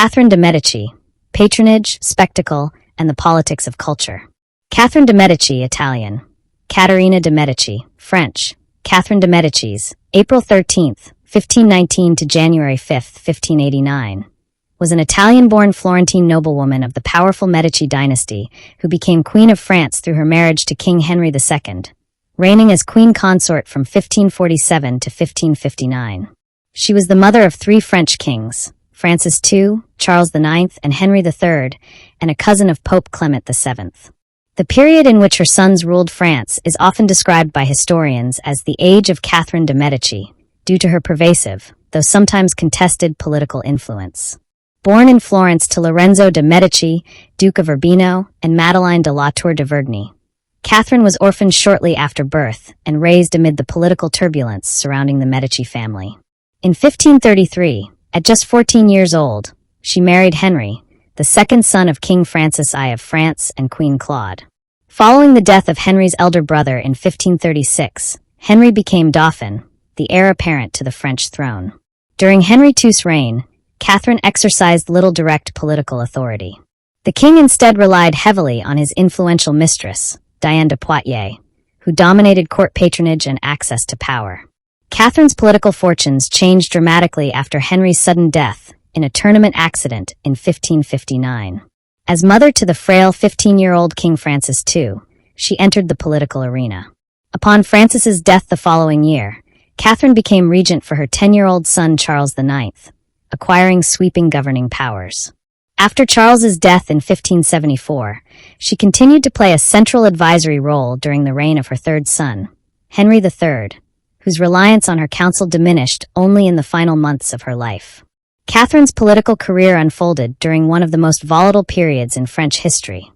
Catherine de' Medici, Patronage, Spectacle, and the Politics of Culture. Catherine de' Medici, Italian. Caterina de' Medici, French. Catherine de' Medici's, April 13th, 1519 to January 5th, 1589, was an Italian-born Florentine noblewoman of the powerful Medici dynasty who became Queen of France through her marriage to King Henry II, reigning as queen consort from 1547 to 1559. She was the mother of three French kings, Francis II, Charles IX, and Henry III, and a cousin of Pope Clement VII. The period in which her sons ruled France is often described by historians as the age of Catherine de' Medici, due to her pervasive, though sometimes contested, political influence. Born in Florence to Lorenzo de' Medici, Duke of Urbino, and Madeleine de la Tour de Vergny, Catherine was orphaned shortly after birth and raised amid the political turbulence surrounding the Medici family. In 1533, at just 14 years old, she married Henry, the second son of King Francis I of France and Queen Claude. Following the death of Henry's elder brother in 1536, Henry became Dauphin, the heir apparent to the French throne. During Henry II's reign, Catherine exercised little direct political authority. The king instead relied heavily on his influential mistress, Diane de Poitiers, who dominated court patronage and access to power. Catherine's political fortunes changed dramatically after Henry's sudden death in a tournament accident in 1559. As mother to the frail 15-year-old King Francis II, she entered the political arena. Upon Francis's death the following year, Catherine became regent for her 10-year-old son Charles IX, acquiring sweeping governing powers. After Charles's death in 1574, she continued to play a central advisory role during the reign of her third son, Henry III, whose reliance on her counsel diminished only in the final months of her life. Catherine's political career unfolded during one of the most volatile periods in French history,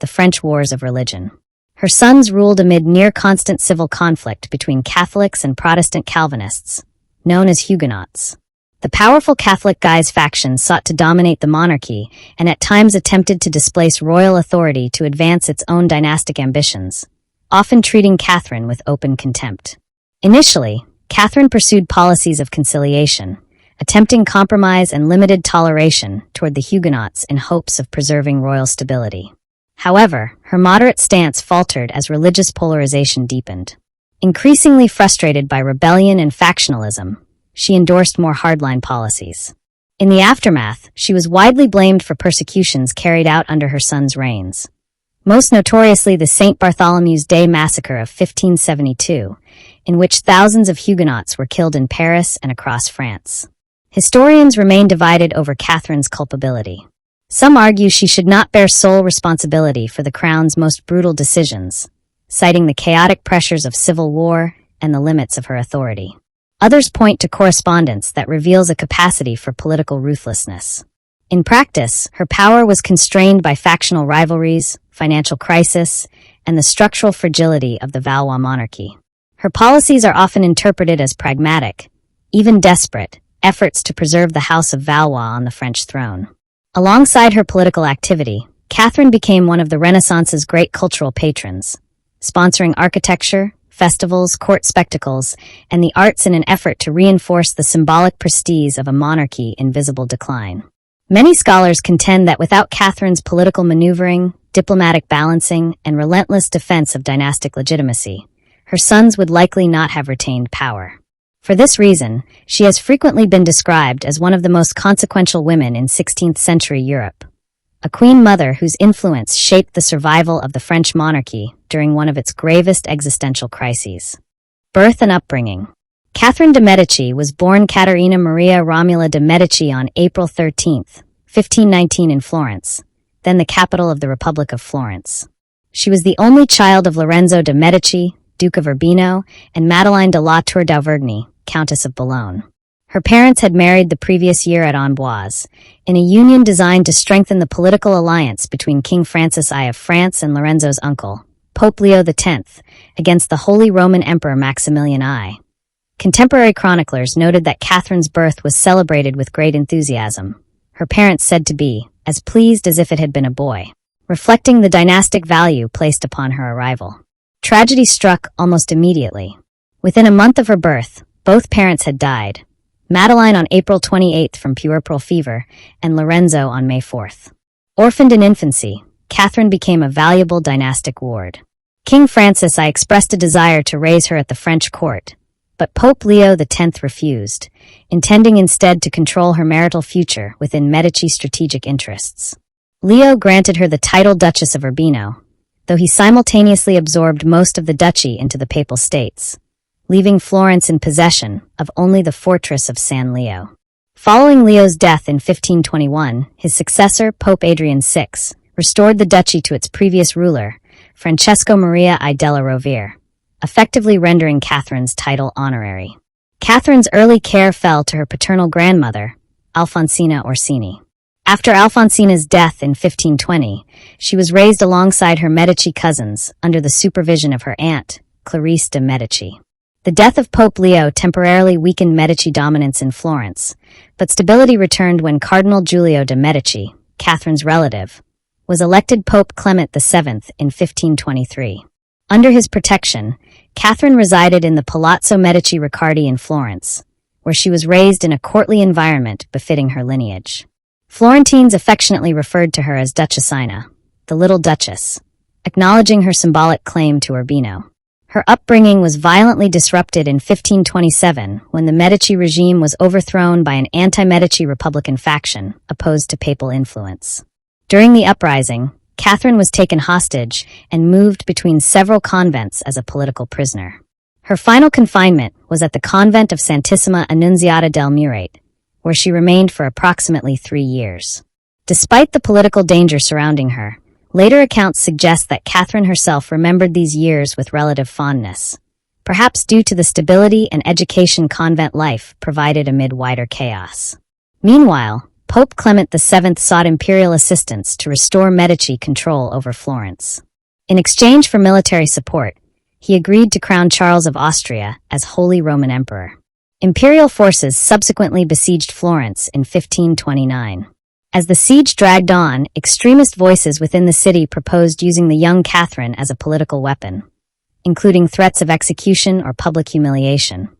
the French Wars of Religion. Her sons ruled amid near-constant civil conflict between Catholics and Protestant Calvinists, known as Huguenots. The powerful Catholic Guise faction sought to dominate the monarchy and at times attempted to displace royal authority to advance its own dynastic ambitions, often treating Catherine with open contempt. Initially, Catherine pursued policies of conciliation, attempting compromise and limited toleration toward the Huguenots in hopes of preserving royal stability. However, her moderate stance faltered as religious polarization deepened. Increasingly frustrated by rebellion and factionalism, she endorsed more hardline policies. In the aftermath, she was widely blamed for persecutions carried out under her son's reigns. Most notoriously the St. Bartholomew's Day massacre of 1572, in which thousands of Huguenots were killed in Paris and across France. Historians remain divided over Catherine's culpability. Some argue she should not bear sole responsibility for the crown's most brutal decisions, citing the chaotic pressures of civil war and the limits of her authority. Others point to correspondence that reveals a capacity for political ruthlessness. In practice, her power was constrained by factional rivalries, financial crisis, and the structural fragility of the Valois monarchy. Her policies are often interpreted as pragmatic, even desperate, efforts to preserve the House of Valois on the French throne. Alongside her political activity, Catherine became one of the Renaissance's great cultural patrons, sponsoring architecture, festivals, court spectacles, and the arts in an effort to reinforce the symbolic prestige of a monarchy in visible decline. Many scholars contend that without Catherine's political maneuvering, diplomatic balancing, and relentless defense of dynastic legitimacy, her sons would likely not have retained power. For this reason, she has frequently been described as one of the most consequential women in 16th-century Europe, a queen mother whose influence shaped the survival of the French monarchy during one of its gravest existential crises. Birth and upbringing. Catherine de' Medici was born Caterina Maria Romula de' Medici on April 13, 1519 in Florence, then the capital of the Republic of Florence. She was the only child of Lorenzo de' Medici, Duke of Urbino, and Madeleine de la Tour de Vergny, Countess of Boulogne. Her parents had married the previous year at Amboise, in a union designed to strengthen the political alliance between King Francis I of France and Lorenzo's uncle, Pope Leo X, against the Holy Roman Emperor Maximilian I. Contemporary chroniclers noted that Catherine's birth was celebrated with great enthusiasm, her parents said to be as pleased as if it had been a boy, reflecting the dynastic value placed upon her arrival. Tragedy struck almost immediately. Within a month of her birth, both parents had died, Madeline on April 28th from puerperal fever, and Lorenzo on May 4th. Orphaned in infancy, Catherine became a valuable dynastic ward. King Francis I expressed a desire to raise her at the French court, but Pope Leo X refused, intending instead to control her marital future within Medici strategic interests. Leo granted her the title Duchess of Urbino, though he simultaneously absorbed most of the duchy into the Papal States, leaving Florence in possession of only the fortress of San Leo. Following Leo's death in 1521, his successor, Pope Adrian VI, restored the duchy to its previous ruler, Francesco Maria I della Rovere, effectively rendering Catherine's title honorary. Catherine's early care fell to her paternal grandmother, Alfonsina Orsini. After Alfonsina's death in 1520, she was raised alongside her Medici cousins under the supervision of her aunt, Clarice de' Medici. The death of Pope Leo temporarily weakened Medici dominance in Florence, but stability returned when Cardinal Giulio de' Medici, Catherine's relative, was elected Pope Clement VII in 1523. Under his protection, Catherine resided in the Palazzo Medici Riccardi in Florence, where she was raised in a courtly environment befitting her lineage. Florentines affectionately referred to her as Duchessina, the Little Duchess, acknowledging her symbolic claim to Urbino. Her upbringing was violently disrupted in 1527 when the Medici regime was overthrown by an anti-Medici Republican faction opposed to papal influence. During the uprising, Catherine was taken hostage and moved between several convents as a political prisoner. Her final confinement was at the convent of Santissima Annunziata del Murate, where she remained for approximately 3 years. Despite the political danger surrounding her, later accounts suggest that Catherine herself remembered these years with relative fondness, perhaps due to the stability and education convent life provided amid wider chaos. Meanwhile, Pope Clement VII sought imperial assistance to restore Medici control over Florence. In exchange for military support, he agreed to crown Charles of Austria as Holy Roman Emperor. Imperial forces subsequently besieged Florence in 1529. As the siege dragged on, extremist voices within the city proposed using the young Catherine as a political weapon, including threats of execution or public humiliation,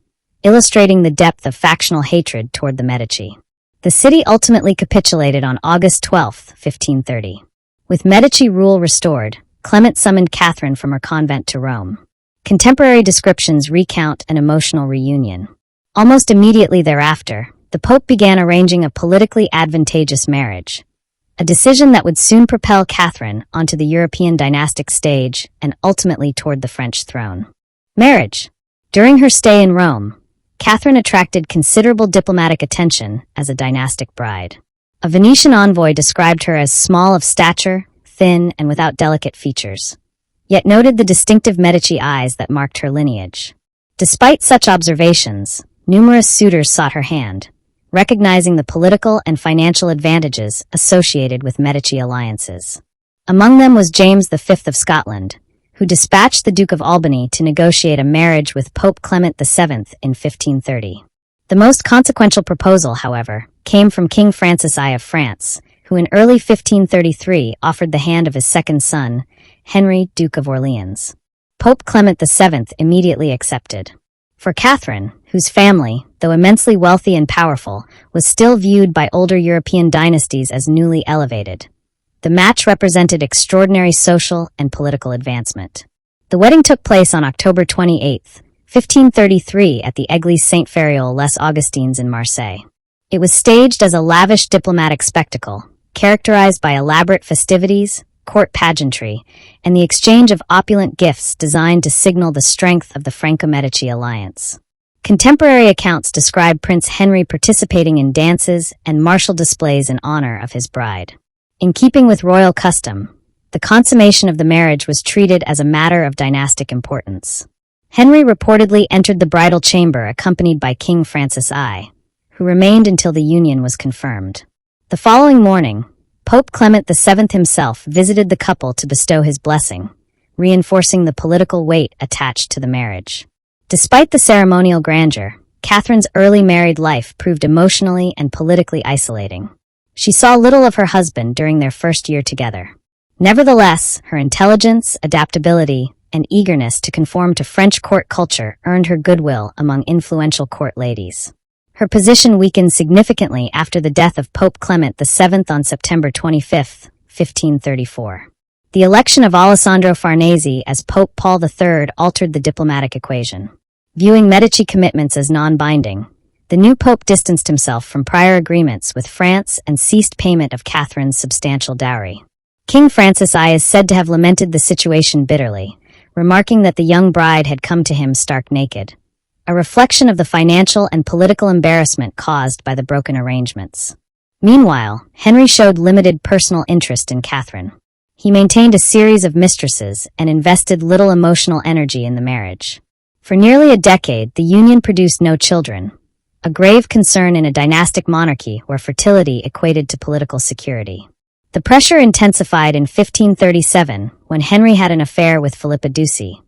illustrating the depth of factional hatred toward the Medici. The city ultimately capitulated on August 12, 1530. With Medici rule restored, Clement summoned Catherine from her convent to Rome. Contemporary descriptions recount an emotional reunion. Almost immediately thereafter, the Pope began arranging a politically advantageous marriage, a decision that would soon propel Catherine onto the European dynastic stage and ultimately toward the French throne. Marriage. During her stay in Rome, Catherine attracted considerable diplomatic attention as a dynastic bride. A Venetian envoy described her as small of stature, thin, and without delicate features, yet noted the distinctive Medici eyes that marked her lineage. Despite such observations, numerous suitors sought her hand, recognizing the political and financial advantages associated with Medici alliances. Among them was James V of Scotland, who dispatched the Duke of Albany to negotiate a marriage with Pope Clement VII in 1530. The most consequential proposal, however, came from King Francis I of France, who in early 1533 offered the hand of his second son, Henry, Duke of Orleans. Pope Clement VII immediately accepted. For Catherine, whose family, though immensely wealthy and powerful, was still viewed by older European dynasties as newly elevated, the match represented extraordinary social and political advancement. The wedding took place on October 28, 1533 at the Église Saint-Fériol les Augustines in Marseille. It was staged as a lavish diplomatic spectacle, characterized by elaborate festivities, court pageantry, and the exchange of opulent gifts designed to signal the strength of the Franco-Medici alliance. Contemporary accounts describe Prince Henry participating in dances and martial displays in honor of his bride. In keeping with royal custom, the consummation of the marriage was treated as a matter of dynastic importance. Henry reportedly entered the bridal chamber accompanied by King Francis I, who remained until the union was confirmed. The following morning, Pope Clement VII himself visited the couple to bestow his blessing, reinforcing the political weight attached to the marriage. Despite the ceremonial grandeur, Catherine's early married life proved emotionally and politically isolating. She saw little of her husband during their first year together. Nevertheless, her intelligence, adaptability, and eagerness to conform to French court culture earned her goodwill among influential court ladies. Her position weakened significantly after the death of Pope Clement VII on September 25, 1534. The election of Alessandro Farnese as Pope Paul III altered the diplomatic equation. Viewing Medici commitments as non-binding, the new pope distanced himself from prior agreements with France and ceased payment of Catherine's substantial dowry. King Francis I is said to have lamented the situation bitterly, remarking that the young bride had come to him stark naked, a reflection of the financial and political embarrassment caused by the broken arrangements. Meanwhile, Henry showed limited personal interest in Catherine. He maintained a series of mistresses and invested little emotional energy in the marriage. For nearly a decade, the union produced no children, a grave concern in a dynastic monarchy where fertility equated to political security. The pressure intensified in 1537 when Henry had an affair with Philippa Ducie,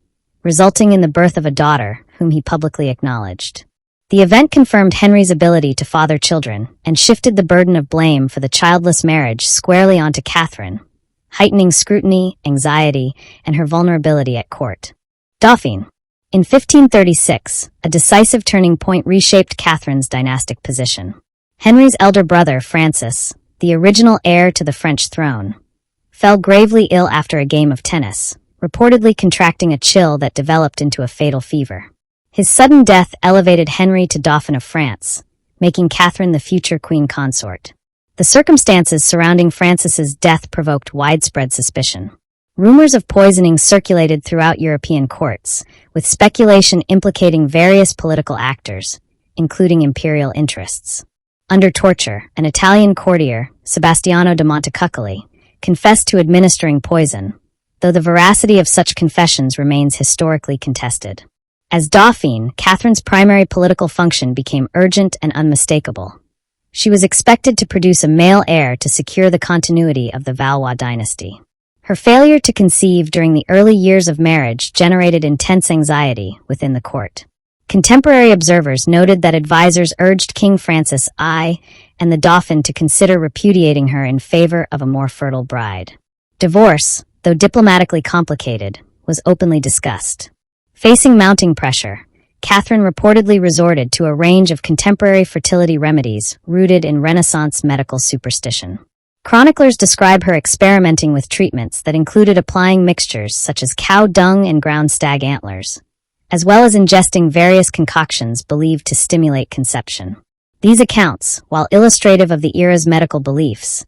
resulting in the birth of a daughter whom he publicly acknowledged. The event confirmed Henry's ability to father children and shifted the burden of blame for the childless marriage squarely onto Catherine, heightening scrutiny, anxiety, and her vulnerability at court. Dauphine. In 1536, a decisive turning point reshaped Catherine's dynastic position. Henry's elder brother, Francis, the original heir to the French throne, fell gravely ill after a game of tennis, reportedly contracting a chill that developed into a fatal fever. His sudden death elevated Henry to Dauphin of France, making Catherine the future queen consort. The circumstances surrounding Francis's death provoked widespread suspicion. Rumors of poisoning circulated throughout European courts, with speculation implicating various political actors, including imperial interests. Under torture, an Italian courtier, Sebastiano da Montecuccoli, confessed to administering poison, though the veracity of such confessions remains historically contested. As Dauphine, Catherine's primary political function became urgent and unmistakable. She was expected to produce a male heir to secure the continuity of the Valois dynasty. Her failure to conceive during the early years of marriage generated intense anxiety within the court. Contemporary observers noted that advisors urged King Francis I and the Dauphin to consider repudiating her in favor of a more fertile bride. Divorce, though diplomatically complicated, was openly discussed. Facing mounting pressure, Catherine reportedly resorted to a range of contemporary fertility remedies rooted in Renaissance medical superstition. Chroniclers describe her experimenting with treatments that included applying mixtures such as cow dung and ground stag antlers, as well as ingesting various concoctions believed to stimulate conception. These accounts, while illustrative of the era's medical beliefs,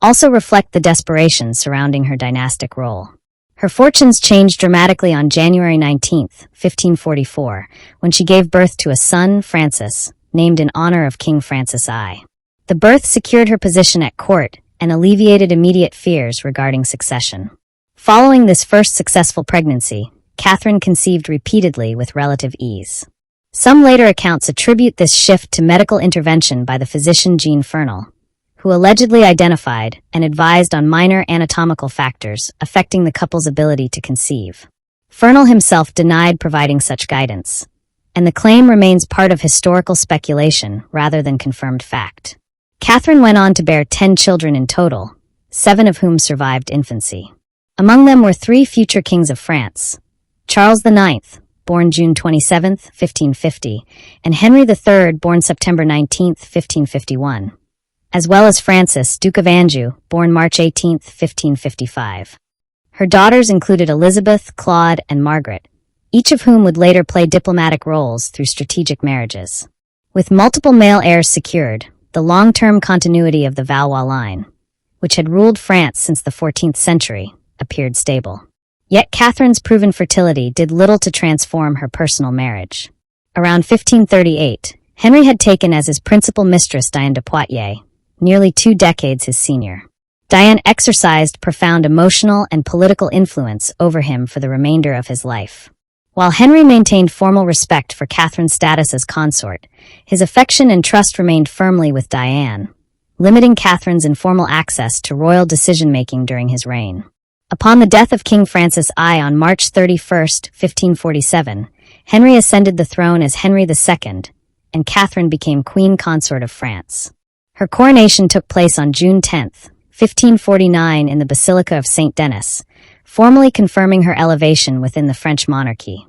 also reflect the desperation surrounding her dynastic role. Her fortunes changed dramatically on January 19, 1544, when she gave birth to a son, Francis, named in honor of King Francis I. The birth secured her position at court and alleviated immediate fears regarding succession. Following this first successful pregnancy, Catherine conceived repeatedly with relative ease. Some later accounts attribute this shift to medical intervention by the physician Jean Fernel, who allegedly identified and advised on minor anatomical factors affecting the couple's ability to conceive. Fernel himself denied providing such guidance, and the claim remains part of historical speculation rather than confirmed fact. Catherine went on to bear 10 children in total, 7 of whom survived infancy. Among them were 3 future kings of France: Charles IX, born June 27, 1550, and Henry III, born September 19, 1551, as well as Francis, Duke of Anjou, born March 18, 1555. Her daughters included Elizabeth, Claude, and Margaret, each of whom would later play diplomatic roles through strategic marriages. With multiple male heirs secured, the long-term continuity of the Valois line, which had ruled France since the 14th century, appeared stable. Yet Catherine's proven fertility did little to transform her personal marriage. Around 1538, Henry had taken as his principal mistress Diane de Poitiers, nearly 2 decades his senior. Diane exercised profound emotional and political influence over him for the remainder of his life. While Henry maintained formal respect for Catherine's status as consort, his affection and trust remained firmly with Diane, limiting Catherine's informal access to royal decision-making during his reign. Upon the death of King Francis I on March 31, 1547, Henry ascended the throne as Henry II, and Catherine became Queen Consort of France. Her coronation took place on June 10, 1549 in the Basilica of Saint Denis, formally confirming her elevation within the French monarchy.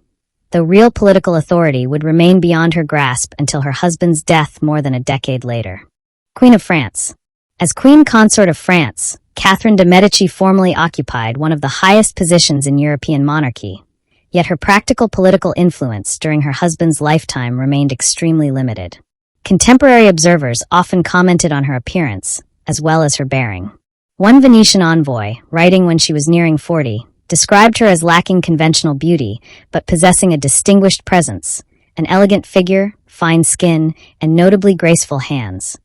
though real political authority would remain beyond her grasp until her husband's death more than a decade later. Queen of France. As Queen Consort of France, Catherine de' Medici formally occupied one of the highest positions in European monarchy, yet her practical political influence during her husband's lifetime remained extremely limited. Contemporary observers often commented on her appearance, as well as her bearing. One Venetian envoy, writing when she was nearing 40, described her as lacking conventional beauty, but possessing a distinguished presence, an elegant figure, fine skin, and notably graceful hands.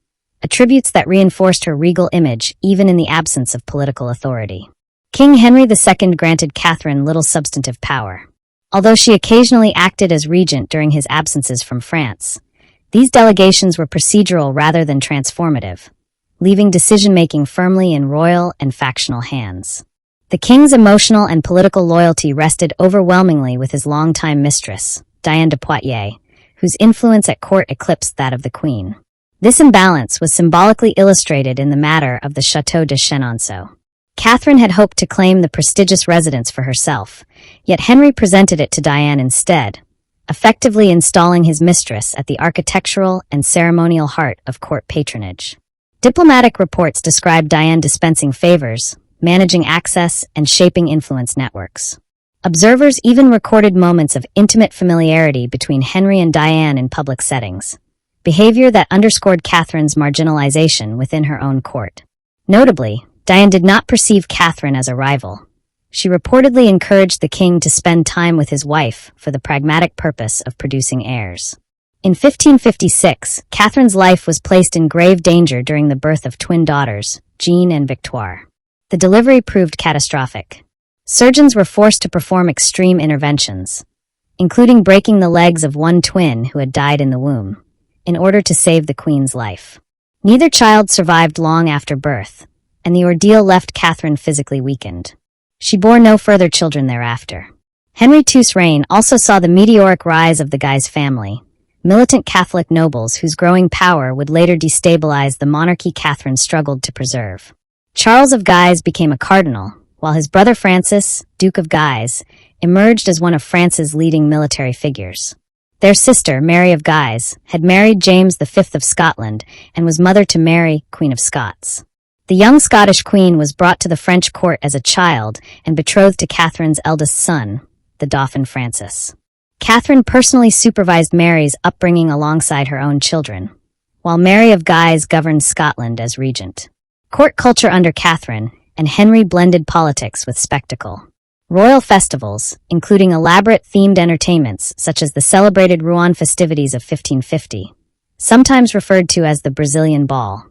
Attributes that reinforced her regal image even in the absence of political authority. King Henry II granted Catherine little substantive power. Although she occasionally acted as regent during his absences from France, these delegations were procedural rather than transformative, leaving decision-making firmly in royal and factional hands. The king's emotional and political loyalty rested overwhelmingly with his longtime mistress, Diane de Poitiers, whose influence at court eclipsed that of the queen. This imbalance was symbolically illustrated in the matter of the Château de Chenonceau. Catherine had hoped to claim the prestigious residence for herself, yet Henry presented it to Diane instead, effectively installing his mistress at the architectural and ceremonial heart of court patronage. Diplomatic reports describe Diane dispensing favors, managing access, and shaping influence networks. Observers even recorded moments of intimate familiarity between Henry and Diane in public settings, behavior that underscored Catherine's marginalization within her own court. Notably, Diane did not perceive Catherine as a rival. She reportedly encouraged the king to spend time with his wife for the pragmatic purpose of producing heirs. In 1556, Catherine's life was placed in grave danger during the birth of twin daughters, Jean and Victoire. The delivery proved catastrophic. Surgeons were forced to perform extreme interventions, including breaking the legs of one twin who had died in the womb, in order to save the queen's life. Neither child survived long after birth, and the ordeal left Catherine physically weakened. She bore no further children thereafter. Henry II's reign also saw the meteoric rise of the Guise family, militant Catholic nobles whose growing power would later destabilize the monarchy Catherine struggled to preserve. Charles of Guise became a cardinal, while his brother Francis, Duke of Guise, emerged as one of France's leading military figures. Their sister, Mary of Guise, had married James V of Scotland and was mother to Mary, Queen of Scots. The young Scottish queen was brought to the French court as a child and betrothed to Catherine's eldest son, the Dauphin Francis. Catherine personally supervised Mary's upbringing alongside her own children, while Mary of Guise governed Scotland as regent. Court culture under Catherine and Henry blended politics with spectacle. Royal festivals, including elaborate themed entertainments such as the celebrated Rouen festivities of 1550, sometimes referred to as the Brazilian Ball,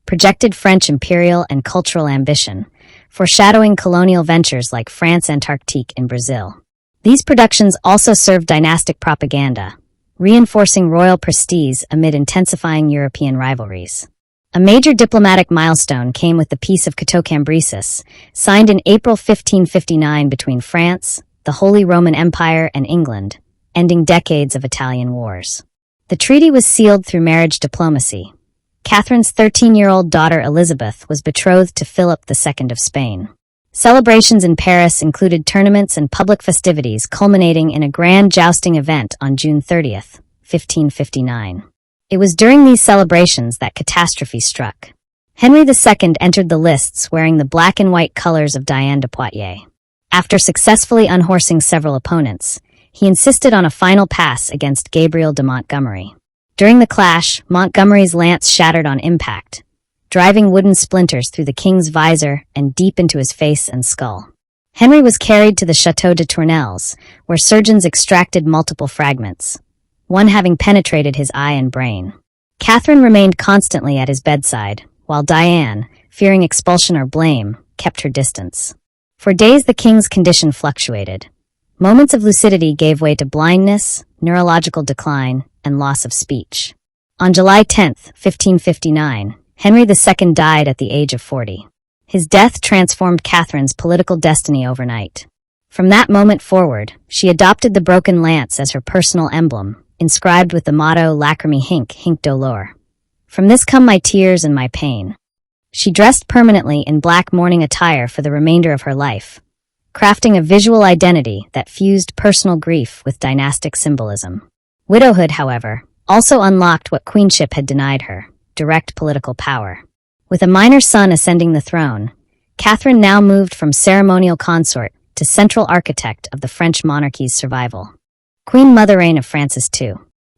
projected French imperial and cultural ambition, foreshadowing colonial ventures like France Antarctique in Brazil. These productions also served dynastic propaganda, reinforcing royal prestige amid intensifying European rivalries. A major diplomatic milestone came with the Peace of Cateau-Cambrésis, signed in April 1559 between France, the Holy Roman Empire, and England, ending decades of Italian wars. The treaty was sealed through marriage diplomacy. Catherine's 13-year-old daughter Elizabeth was betrothed to Philip II of Spain. Celebrations in Paris included tournaments and public festivities culminating in a grand jousting event on June 30th, 1559. It was during these celebrations that catastrophe struck. Henry II entered the lists wearing the black and white colors of Diane de Poitiers. After successfully unhorsing several opponents, he insisted on a final pass against Gabriel de Montgomery. During the clash, Montgomery's lance shattered on impact, driving wooden splinters through the king's visor and deep into his face and skull. Henry was carried to the Château de Tournelles, where surgeons extracted multiple fragments, one having penetrated his eye and brain. Catherine remained constantly at his bedside, while Diane, fearing expulsion or blame, kept her distance. For days the king's condition fluctuated. Moments of lucidity gave way to blindness, neurological decline, and loss of speech. On July 10, 1559, Henry II died at the age of 40. His death transformed Catherine's political destiny overnight. From that moment forward, she adopted the broken lance as her personal emblem, inscribed with the motto Lacrimae hinc dolor. From this come my tears and my pain. She dressed permanently in black mourning attire for the remainder of her life, crafting a visual identity that fused personal grief with dynastic symbolism. Widowhood, however, also unlocked what queenship had denied her: direct political power. With a minor son ascending the throne, Catherine now moved from ceremonial consort to central architect of the French monarchy's survival. Queen Mother reign of Francis II.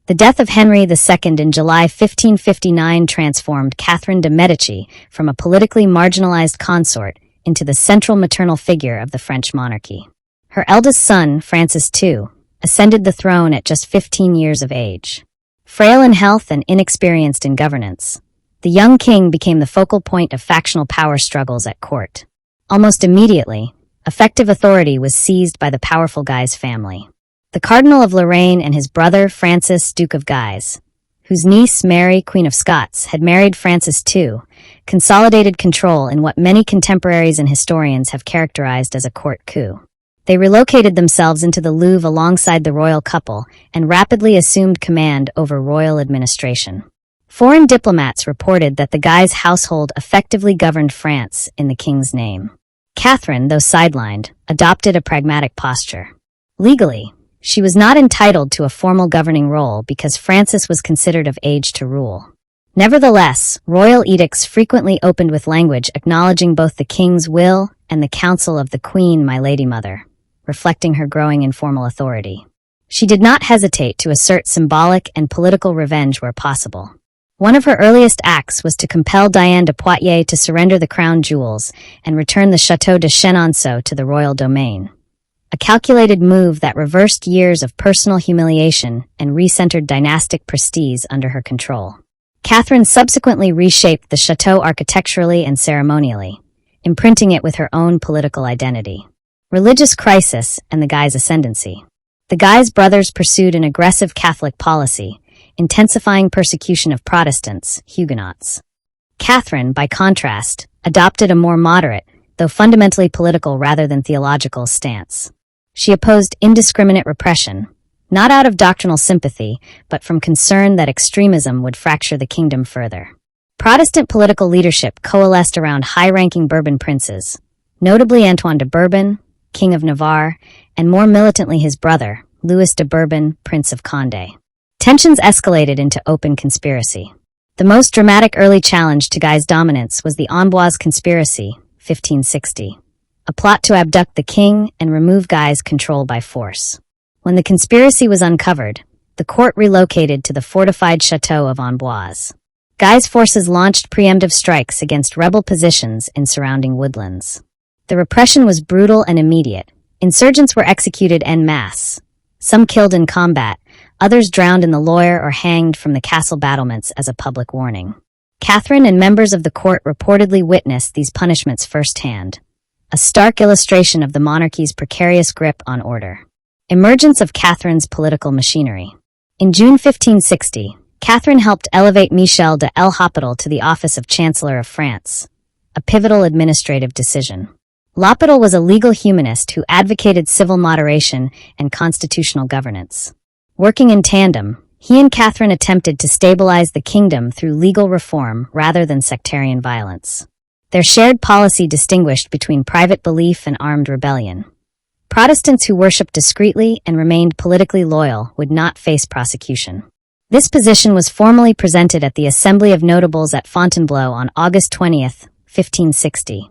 The death of Henry II in July 1559 transformed Catherine de' Medici from a politically marginalized consort into the central maternal figure of the French monarchy. Her eldest son, Francis II, ascended the throne at just 15 years of age. Frail in health and inexperienced in governance, the young king became the focal point of factional power struggles at court. Almost immediately, effective authority was seized by the powerful Guise family. The Cardinal of Lorraine and his brother Francis, Duke of Guise, whose niece Mary, Queen of Scots, had married Francis II, consolidated control in what many contemporaries and historians have characterized as a court coup. They relocated themselves into the Louvre alongside the royal couple and rapidly assumed command over royal administration. Foreign diplomats reported that the Guise household effectively governed France in the king's name. Catherine, though sidelined, adopted a pragmatic posture. Legally, she was not entitled to a formal governing role because Francis was considered of age to rule. Nevertheless, royal edicts frequently opened with language acknowledging both the king's will and the counsel of the Queen, my Lady Mother, reflecting her growing informal authority. She did not hesitate to assert symbolic and political revenge where possible. One of her earliest acts was to compel Diane de Poitiers to surrender the crown jewels and return the Château de Chenonceau to the royal domain. A calculated move that reversed years of personal humiliation and recentered dynastic prestige under her control. Catherine subsequently reshaped the chateau architecturally and ceremonially, imprinting it with her own political identity. Religious crisis and the Guise ascendancy. The Guise brothers pursued an aggressive Catholic policy, intensifying persecution of Protestants, Huguenots. Catherine, by contrast, adopted a more moderate, though fundamentally political rather than theological, stance. She opposed indiscriminate repression, not out of doctrinal sympathy, but from concern that extremism would fracture the kingdom further. Protestant political leadership coalesced around high-ranking Bourbon princes, notably Antoine de Bourbon, King of Navarre, and more militantly his brother, Louis de Bourbon, Prince of Condé. Tensions escalated into open conspiracy. The most dramatic early challenge to Guise dominance was the Amboise Conspiracy, 1560, a plot to abduct the king and remove Guise control by force. When the conspiracy was uncovered, the court relocated to the fortified chateau of Amboise. Guise forces launched preemptive strikes against rebel positions in surrounding woodlands. The repression was brutal and immediate. Insurgents were executed en masse, some killed in combat, others drowned in the Loire or hanged from the castle battlements as a public warning. Catherine and members of the court reportedly witnessed these punishments firsthand, a stark illustration of the monarchy's precarious grip on order. Emergence of Catherine's political machinery. In June 1560, Catherine helped elevate Michel de l'Hopital to the office of Chancellor of France, a pivotal administrative decision. L'Hopital was a legal humanist who advocated civil moderation and constitutional governance. Working in tandem, he and Catherine attempted to stabilize the kingdom through legal reform rather than sectarian violence. Their shared policy distinguished between private belief and armed rebellion. Protestants who worshipped discreetly and remained politically loyal would not face prosecution. This position was formally presented at the Assembly of Notables at Fontainebleau on August 20, 1560.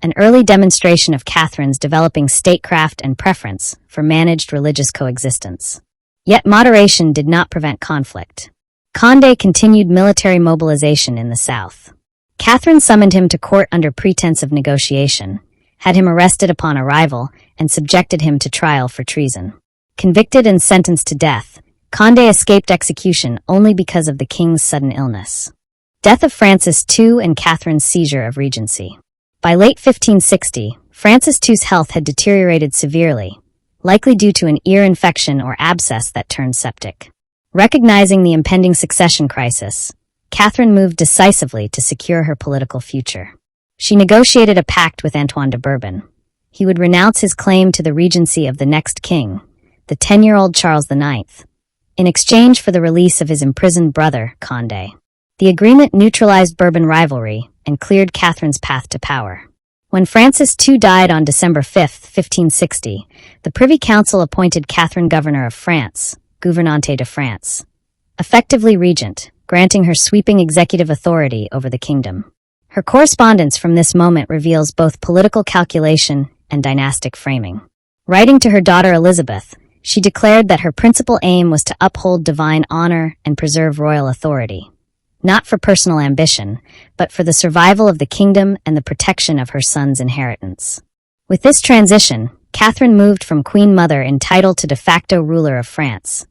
An early demonstration of Catherine's developing statecraft and preference for managed religious coexistence. Yet moderation did not prevent conflict. Condé continued military mobilization in the south. Catherine summoned him to court under pretense of negotiation, had him arrested upon arrival, and subjected him to trial for treason. Convicted and sentenced to death, Condé escaped execution only because of the king's sudden illness. Death of Francis II and Catherine's seizure of regency. By late 1560, Francis II's health had deteriorated severely, likely due to an ear infection or abscess that turned septic. Recognizing the impending succession crisis, Catherine moved decisively to secure her political future. She negotiated a pact with Antoine de Bourbon. He would renounce his claim to the regency of the next king, the 10-year-old Charles IX, in exchange for the release of his imprisoned brother, Condé. The agreement neutralized Bourbon rivalry and cleared Catherine's path to power. When Francis II died on December 5, 1560, the Privy Council appointed Catherine governor of France, Gouvernante de France, effectively regent, granting her sweeping executive authority over the kingdom. Her correspondence from this moment reveals both political calculation and dynastic framing. Writing to her daughter Elizabeth, she declared that her principal aim was to uphold divine honor and preserve royal authority, not for personal ambition, but for the survival of the kingdom and the protection of her son's inheritance. With this transition, Catherine moved from Queen Mother in title to de facto ruler of France,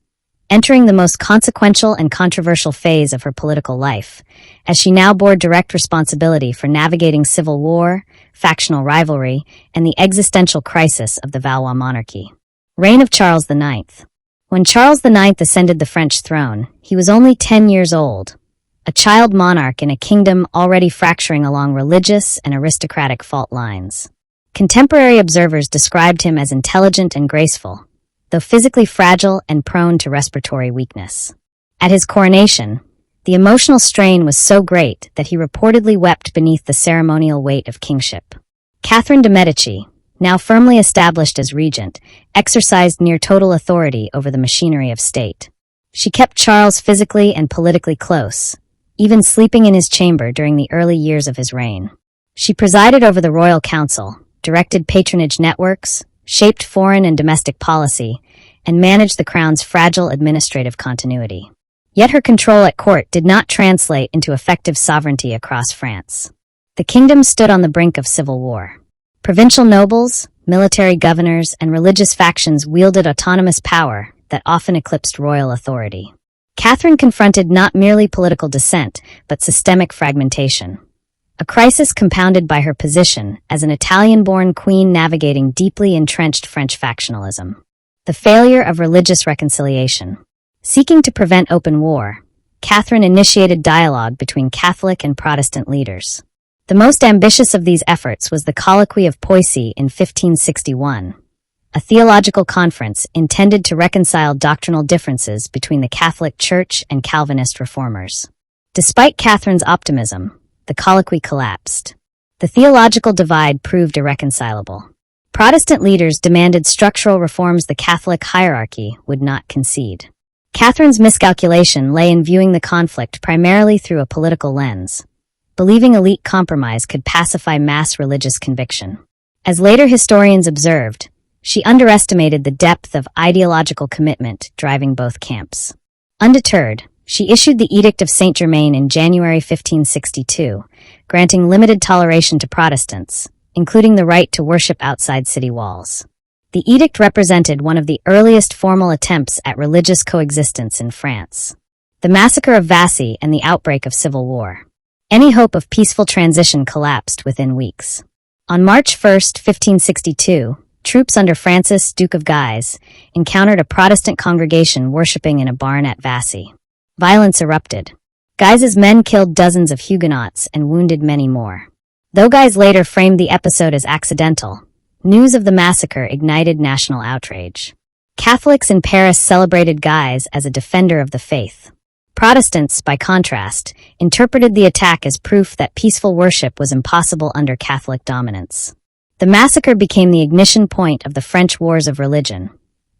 entering the most consequential and controversial phase of her political life, as she now bore direct responsibility for navigating civil war, factional rivalry, and the existential crisis of the Valois monarchy. Reign of Charles IX. When Charles IX ascended the French throne, he was only 10 years old, a child monarch in a kingdom already fracturing along religious and aristocratic fault lines. Contemporary observers described him as intelligent and graceful, though physically fragile and prone to respiratory weakness. At his coronation, the emotional strain was so great that he reportedly wept beneath the ceremonial weight of kingship. Catherine de Medici, now firmly established as regent, exercised near total authority over the machinery of state. She kept Charles physically and politically close, even sleeping in his chamber during the early years of his reign. She presided over the royal council, directed patronage networks, shaped foreign and domestic policy, and managed the crown's fragile administrative continuity. Yet her control at court did not translate into effective sovereignty across France. The kingdom stood on the brink of civil war. Provincial nobles, military governors, and religious factions wielded autonomous power that often eclipsed royal authority. Catherine confronted not merely political dissent, but systemic fragmentation, a crisis compounded by her position as an Italian-born queen navigating deeply entrenched French factionalism. The failure of religious reconciliation. Seeking to prevent open war, Catherine initiated dialogue between Catholic and Protestant leaders. The most ambitious of these efforts was the Colloquy of Poissy in 1561, a theological conference intended to reconcile doctrinal differences between the Catholic Church and Calvinist reformers. Despite Catherine's optimism, the colloquy collapsed. The theological divide proved irreconcilable. Protestant leaders demanded structural reforms the Catholic hierarchy would not concede. Catherine's miscalculation lay in viewing the conflict primarily through a political lens, believing elite compromise could pacify mass religious conviction. As later historians observed, she underestimated the depth of ideological commitment driving both camps. Undeterred, she issued the Edict of Saint Germain in January 1562, granting limited toleration to Protestants, including the right to worship outside city walls. The edict represented one of the earliest formal attempts at religious coexistence in France. The massacre of Vassy and the outbreak of civil war. Any hope of peaceful transition collapsed within weeks. On March 1, 1562, troops under Francis, Duke of Guise, encountered a Protestant congregation worshipping in a barn at Vassy. Violence erupted. Guise's men killed dozens of Huguenots and wounded many more. Though Guise later framed the episode as accidental, news of the massacre ignited national outrage. Catholics in Paris celebrated Guise as a defender of the faith. Protestants, by contrast, interpreted the attack as proof that peaceful worship was impossible under Catholic dominance. The massacre became the ignition point of the French Wars of Religion,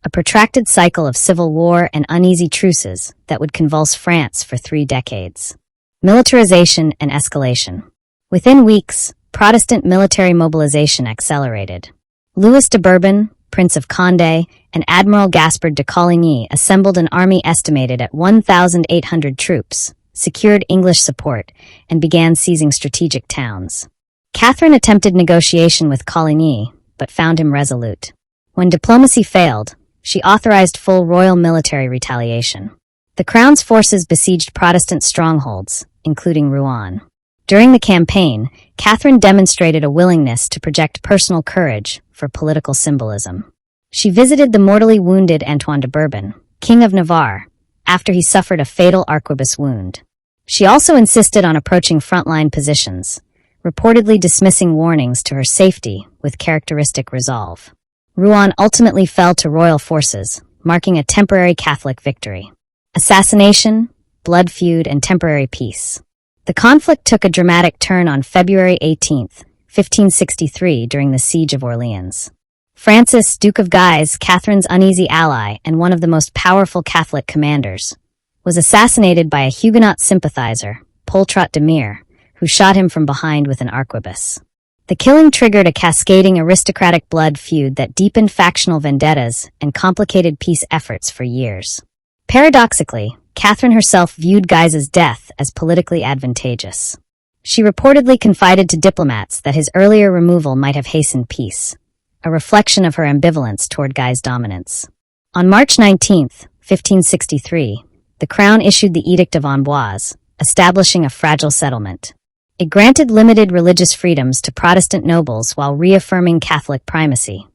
a protracted cycle of civil war and uneasy truces that would convulse France for 3 decades. Militarization and escalation. Within weeks, Protestant military mobilization accelerated. Louis de Bourbon, Prince of Condé, and Admiral Gaspard de Coligny assembled an army estimated at 1,800 troops, secured English support, and began seizing strategic towns. Catherine attempted negotiation with Coligny, but found him resolute. When diplomacy failed, she authorized full royal military retaliation. The crown's forces besieged Protestant strongholds, including Rouen. During the campaign, Catherine demonstrated a willingness to project personal courage for political symbolism. She visited the mortally wounded Antoine de Bourbon, King of Navarre, after he suffered a fatal arquebus wound. She also insisted on approaching frontline positions, reportedly dismissing warnings to her safety with characteristic resolve. Rouen ultimately fell to royal forces, marking a temporary Catholic victory. Assassination, blood feud, and temporary peace. The conflict took a dramatic turn on February 18, 1563, during the Siege of Orleans. Francis, Duke of Guise, Catherine's uneasy ally and one of the most powerful Catholic commanders, was assassinated by a Huguenot sympathizer, Poltrot de Mere, who shot him from behind with an arquebus. The killing triggered a cascading aristocratic blood feud that deepened factional vendettas and complicated peace efforts for years. Paradoxically, Catherine herself viewed Guise's death as politically advantageous. She reportedly confided to diplomats that his earlier removal might have hastened peace, a reflection of her ambivalence toward Guy's dominance. On March 19, 1563, the Crown issued the Edict of Amboise, establishing a fragile settlement. It granted limited religious freedoms to Protestant nobles while reaffirming Catholic primacy,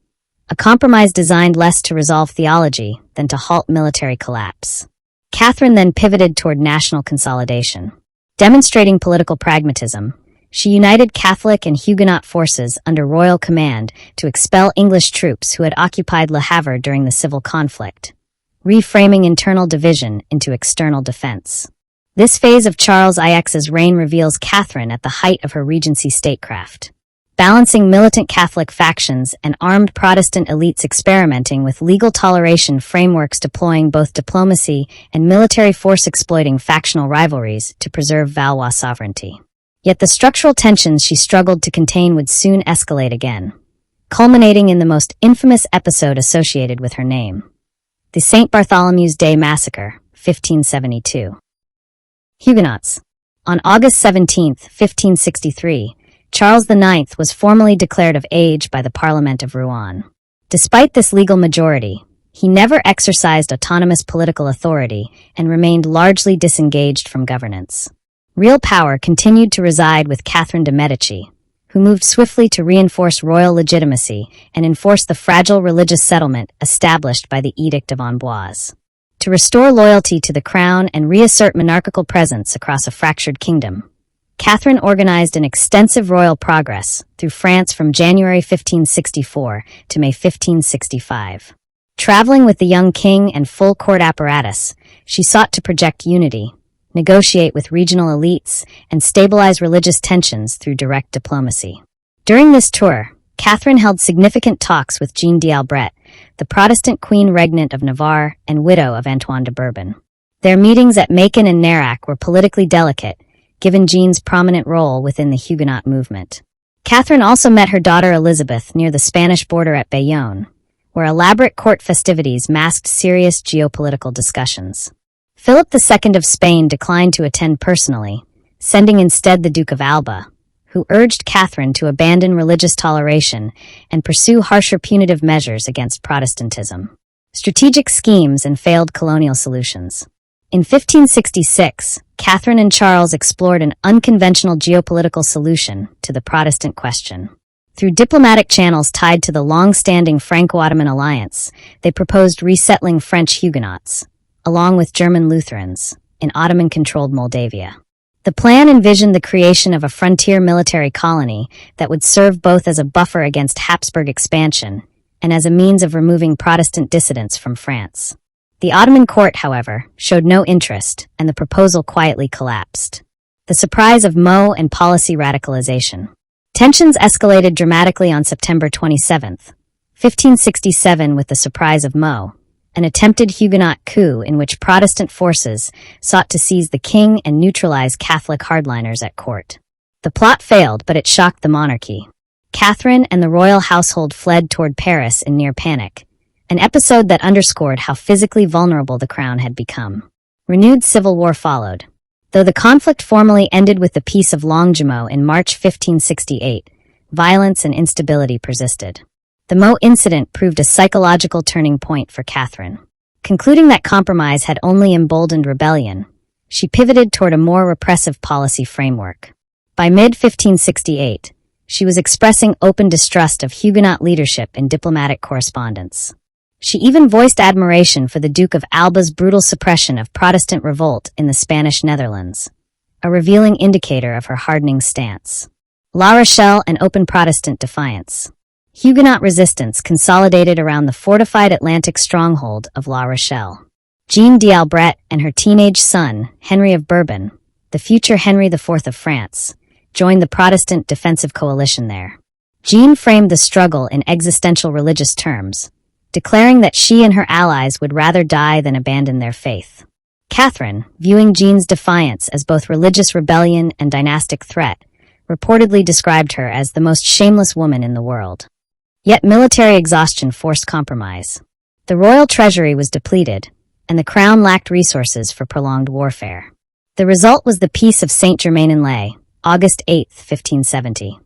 a compromise designed less to resolve theology than to halt military collapse. Catherine then pivoted toward national consolidation. Demonstrating political pragmatism, she united Catholic and Huguenot forces under royal command to expel English troops who had occupied Le Havre during the civil conflict, reframing internal division into external defense. This phase of Charles IX's reign reveals Catherine at the height of her regency statecraft, balancing militant Catholic factions and armed Protestant elites experimenting with legal toleration frameworks, deploying both diplomacy and military force, exploiting factional rivalries to preserve Valois sovereignty. Yet the structural tensions she struggled to contain would soon escalate again, culminating in the most infamous episode associated with her name: the St. Bartholomew's Day Massacre, 1572. Huguenots. On August 17, 1563, Charles IX was formally declared of age by the Parliament of Rouen. Despite this legal majority, he never exercised autonomous political authority and remained largely disengaged from governance. Real power continued to reside with Catherine de Medici, who moved swiftly to reinforce royal legitimacy and enforce the fragile religious settlement established by the Edict of Amboise. To restore loyalty to the crown and reassert monarchical presence across a fractured kingdom, Catherine organized an extensive royal progress through France from January 1564 to May 1565. Traveling with the young king and full court apparatus, she sought to project unity, negotiate with regional elites, and stabilize religious tensions through direct diplomacy. During this tour, Catherine held significant talks with Jeanne d'Albret, the Protestant queen regnant of Navarre and widow of Antoine de Bourbon. Their meetings at Macon and Nerac were politically delicate, given Jeanne's prominent role within the Huguenot movement. Catherine also met her daughter Elizabeth near the Spanish border at Bayonne, where elaborate court festivities masked serious geopolitical discussions. Philip II of Spain declined to attend personally, sending instead the Duke of Alba, who urged Catherine to abandon religious toleration and pursue harsher punitive measures against Protestantism. Strategic schemes and failed colonial solutions. In 1566, Catherine and Charles explored an unconventional geopolitical solution to the Protestant question. Through diplomatic channels tied to the long-standing Franco-Ottoman alliance, they proposed resettling French Huguenots, along with German Lutherans, in Ottoman-controlled Moldavia. The plan envisioned the creation of a frontier military colony that would serve both as a buffer against Habsburg expansion and as a means of removing Protestant dissidents from France. The Ottoman court, however, showed no interest, and the proposal quietly collapsed. The surprise of Meaux and policy radicalization. Tensions escalated dramatically on September 27, 1567, with the surprise of Meaux, an attempted Huguenot coup in which Protestant forces sought to seize the king and neutralize Catholic hardliners at court. The plot failed, but it shocked the monarchy. Catherine and the royal household fled toward Paris in near panic, an episode that underscored how physically vulnerable the crown had become. Renewed civil war followed. Though the conflict formally ended with the Peace of Longjumeau in March 1568, violence and instability persisted. The Meaux incident proved a psychological turning point for Catherine. Concluding that compromise had only emboldened rebellion, she pivoted toward a more repressive policy framework. By mid-1568, she was expressing open distrust of Huguenot leadership in diplomatic correspondence. She even voiced admiration for the Duke of Alba's brutal suppression of Protestant revolt in the Spanish Netherlands, a revealing indicator of her hardening stance. La Rochelle and open Protestant defiance. Huguenot resistance consolidated around the fortified Atlantic stronghold of La Rochelle. Jeanne d'Albret and her teenage son, Henry of Bourbon, the future Henry IV of France, joined the Protestant defensive coalition there. Jean framed the struggle in existential religious terms, declaring that she and her allies would rather die than abandon their faith. Catherine, viewing Jean's defiance as both religious rebellion and dynastic threat, reportedly described her as the most shameless woman in the world. Yet military exhaustion forced compromise. The royal treasury was depleted, and the crown lacked resources for prolonged warfare. The result was the Peace of Saint-Germain-en-Laye, August 8, 1570,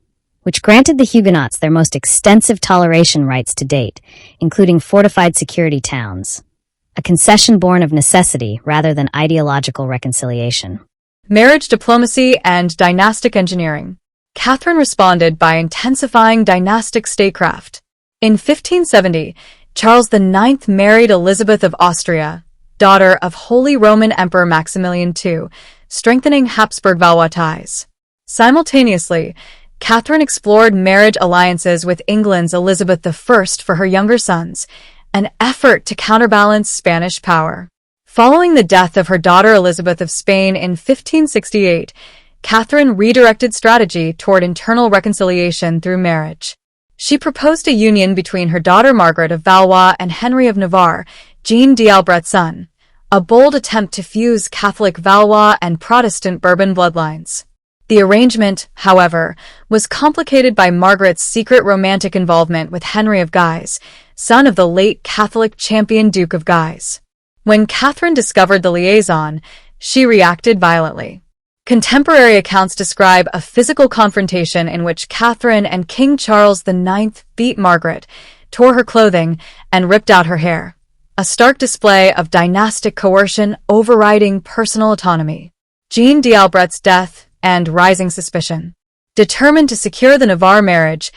which granted the Huguenots their most extensive toleration rights to date, including fortified security towns, a concession born of necessity rather than ideological reconciliation. Marriage diplomacy and dynastic engineering. Catherine responded by intensifying dynastic statecraft. In 1570, Charles IX married Elizabeth of Austria, daughter of Holy Roman Emperor Maximilian II, strengthening Habsburg-Valois ties. Simultaneously, Catherine explored marriage alliances with England's Elizabeth I for her younger sons, an effort to counterbalance Spanish power. Following the death of her daughter Elizabeth of Spain in 1568, Catherine redirected strategy toward internal reconciliation through marriage. She proposed a union between her daughter Margaret of Valois and Henry of Navarre, Jean d'Albret's son, a bold attempt to fuse Catholic Valois and Protestant Bourbon bloodlines. The arrangement, however, was complicated by Margaret's secret romantic involvement with Henry of Guise, son of the late Catholic champion Duke of Guise. When Catherine discovered the liaison, she reacted violently. Contemporary accounts describe a physical confrontation in which Catherine and King Charles IX beat Margaret, tore her clothing, and ripped out her hair. A stark display of dynastic coercion overriding personal autonomy. Jean d'Albret's death and rising suspicion. Determined to secure the Navarre marriage,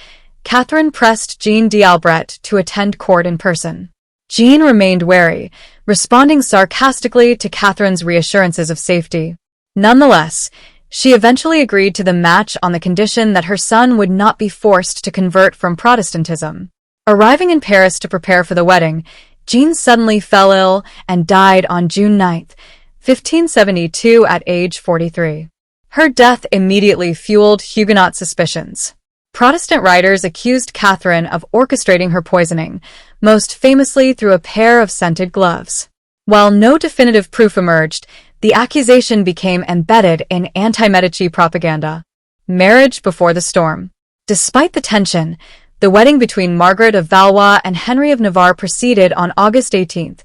Catherine pressed Jean d'Albret to attend court in person. Jean remained wary, responding sarcastically to Catherine's reassurances of safety. Nonetheless, she eventually agreed to the match on the condition that her son would not be forced to convert from Protestantism. Arriving in Paris to prepare for the wedding, Jean suddenly fell ill and died on June 9, 1572 at age 43. Her death immediately fueled Huguenot suspicions. Protestant writers accused Catherine of orchestrating her poisoning, most famously through a pair of scented gloves. While no definitive proof emerged, the accusation became embedded in anti-Medici propaganda. Marriage before the storm. Despite the tension, the wedding between Margaret of Valois and Henry of Navarre proceeded on August 18,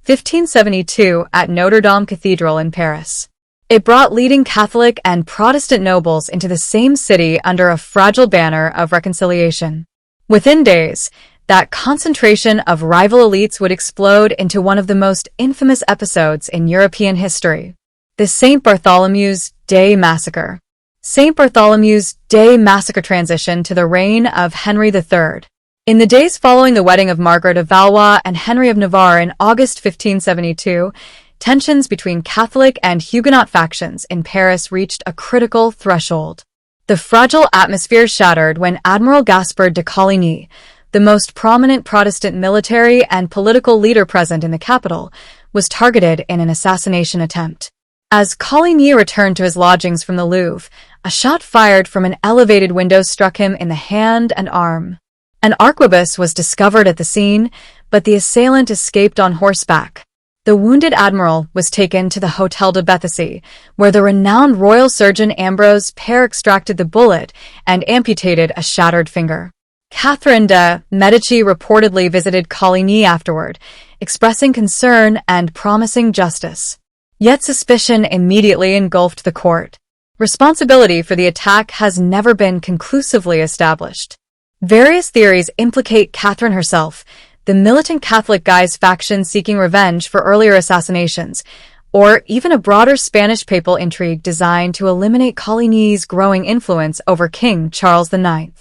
1572 at Notre Dame Cathedral in Paris. It brought leading Catholic and Protestant nobles into the same city under a fragile banner of reconciliation. Within days, that concentration of rival elites would explode into one of the most infamous episodes in European history, the St. Bartholomew's Day Massacre. St. Bartholomew's Day Massacre transitioned to the reign of Henry III. In the days following the wedding of Margaret of Valois and Henry of Navarre in August 1572, tensions between Catholic and Huguenot factions in Paris reached a critical threshold. The fragile atmosphere shattered when Admiral Gaspard de Coligny, the most prominent Protestant military and political leader present in the capital, was targeted in an assassination attempt. As Coligny returned to his lodgings from the Louvre, a shot fired from an elevated window struck him in the hand and arm. An arquebus was discovered at the scene, but the assailant escaped on horseback. The wounded admiral was taken to the Hôtel de Béthesy, where the renowned royal surgeon Ambrose Pare extracted the bullet and amputated a shattered finger. Catherine de' Medici reportedly visited Coligny afterward, expressing concern and promising justice. Yet suspicion immediately engulfed the court. Responsibility for the attack has never been conclusively established. Various theories implicate Catherine herself, the militant Catholic Guise faction seeking revenge for earlier assassinations, or even a broader Spanish papal intrigue designed to eliminate Coligny's growing influence over King Charles IX.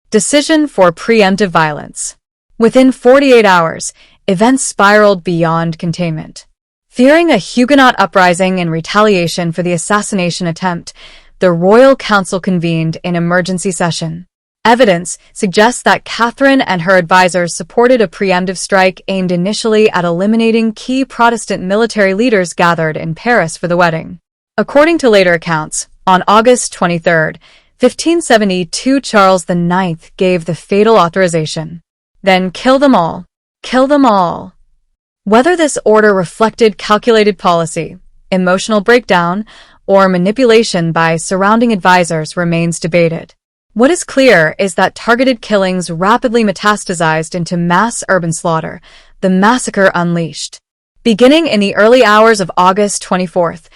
Decision for preemptive violence. Within 48 hours, events spiraled beyond containment. Fearing a Huguenot uprising in retaliation for the assassination attempt, the Royal Council convened in emergency session. Evidence suggests that Catherine and her advisors supported a preemptive strike aimed initially at eliminating key Protestant military leaders gathered in Paris for the wedding. According to later accounts, on August 23, 1572 Charles IX gave the fatal authorization. Then kill them all. Kill them all. Whether this order reflected calculated policy, emotional breakdown, or manipulation by surrounding advisors remains debated. What is clear is that targeted killings rapidly metastasized into mass urban slaughter, the massacre unleashed. Beginning in the early hours of August 24th,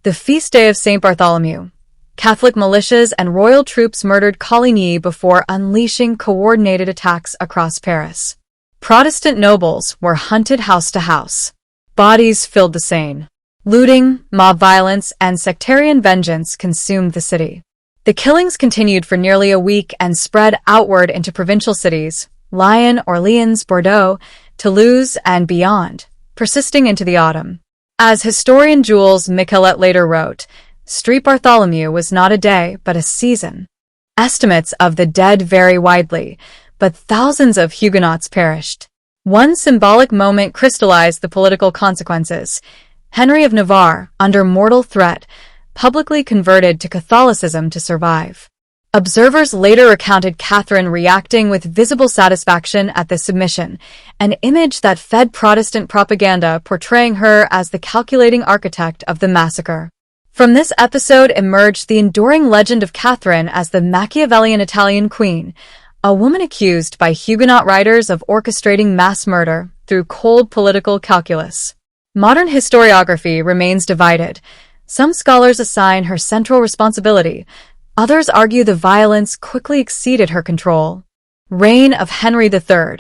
the feast day of St. Bartholomew, Catholic militias and royal troops murdered Coligny before unleashing coordinated attacks across Paris. Protestant nobles were hunted house to house. Bodies filled the Seine. Looting, mob violence, and sectarian vengeance consumed the city. The killings continued for nearly a week and spread outward into provincial cities, Lyon, Orleans, Bordeaux, Toulouse, and beyond, persisting into the autumn. As historian Jules Michelet later wrote, Street Bartholomew was not a day, but a season. Estimates of the dead vary widely, but thousands of Huguenots perished. One symbolic moment crystallized the political consequences. Henry of Navarre, under mortal threat, publicly converted to Catholicism to survive. Observers later recounted Catherine reacting with visible satisfaction at this submission, an image that fed Protestant propaganda portraying her as the calculating architect of the massacre. From this episode emerged the enduring legend of Catherine as the Machiavellian Italian queen, a woman accused by Huguenot writers of orchestrating mass murder through cold political calculus. Modern historiography remains divided. Some scholars assign her central responsibility. Others argue the violence quickly exceeded her control. Reign of Henry III.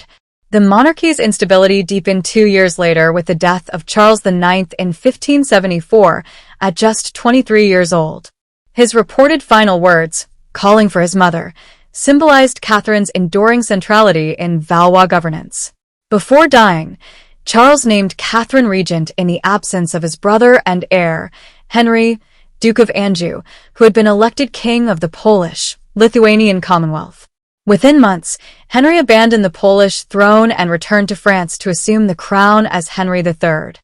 The monarchy's instability deepened 2 years later with the death of Charles IX in 1574 at just 23 years old. His reported final words, calling for his mother, symbolized Catherine's enduring centrality in Valois governance. Before dying, Charles named Catherine regent in the absence of his brother and heir, Henry, Duke of Anjou, who had been elected king of the Polish-Lithuanian Commonwealth. Within months, Henry abandoned the Polish throne and returned to France to assume the crown as Henry III.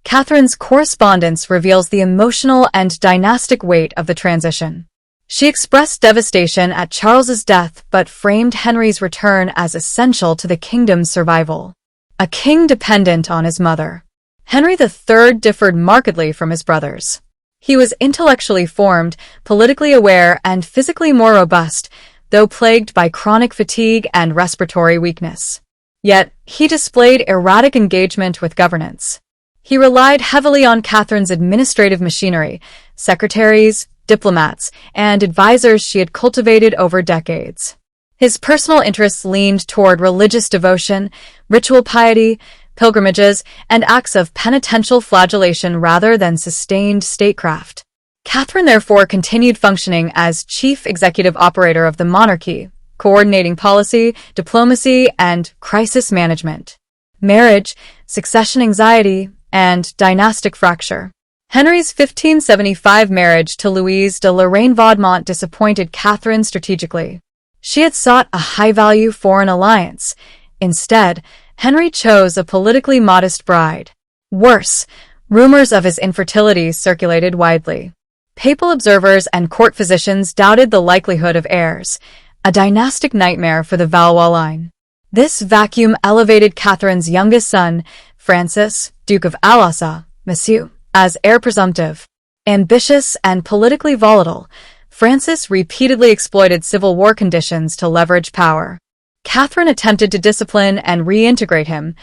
Catherine's correspondence reveals the emotional and dynastic weight of the transition. She expressed devastation at Charles's death but framed Henry's return as essential to the kingdom's survival. A king dependent on his mother. Henry III differed markedly from his brothers. He was intellectually formed, politically aware, and physically more robust, though plagued by chronic fatigue and respiratory weakness. Yet, he displayed erratic engagement with governance. He relied heavily on Catherine's administrative machinery, secretaries, diplomats, and advisors she had cultivated over decades. His personal interests leaned toward religious devotion, ritual piety, pilgrimages, and acts of penitential flagellation rather than sustained statecraft. Catherine therefore continued functioning as chief executive operator of the monarchy, coordinating policy, diplomacy, and crisis management. Marriage, succession anxiety, and dynastic fracture. Henry's 1575 marriage to Louise de Lorraine-Vaudemont disappointed Catherine strategically. She had sought a high-value foreign alliance. Instead, Henry chose a politically modest bride. Worse, rumors of his infertility circulated widely. Papal observers and court physicians doubted the likelihood of heirs, a dynastic nightmare for the Valois line. This vacuum elevated Catherine's youngest son, Francis, Duke of Alençon, Monsieur, as heir presumptive. Ambitious and politically volatile, Francis repeatedly exploited civil war conditions to leverage power. Catherine attempted to discipline and reintegrate him,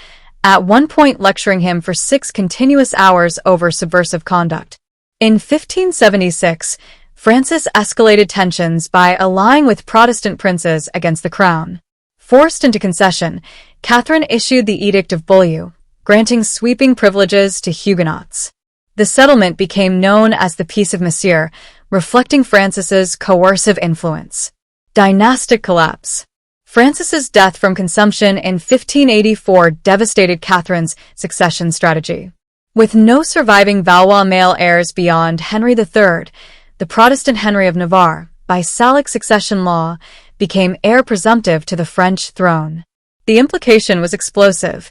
at one point lecturing him for 6 continuous hours over subversive conduct. In 1576, Francis escalated tensions by allying with Protestant princes against the crown. Forced into concession, Catherine issued the Edict of Beaulieu, granting sweeping privileges to Huguenots. The settlement became known as the Peace of Monsieur, reflecting Francis's coercive influence. Dynastic collapse. Francis's death from consumption in 1584 devastated Catherine's succession strategy. With no surviving Valois male heirs beyond Henry III, the Protestant Henry of Navarre, by Salic succession law, became heir presumptive to the French throne. The implication was explosive.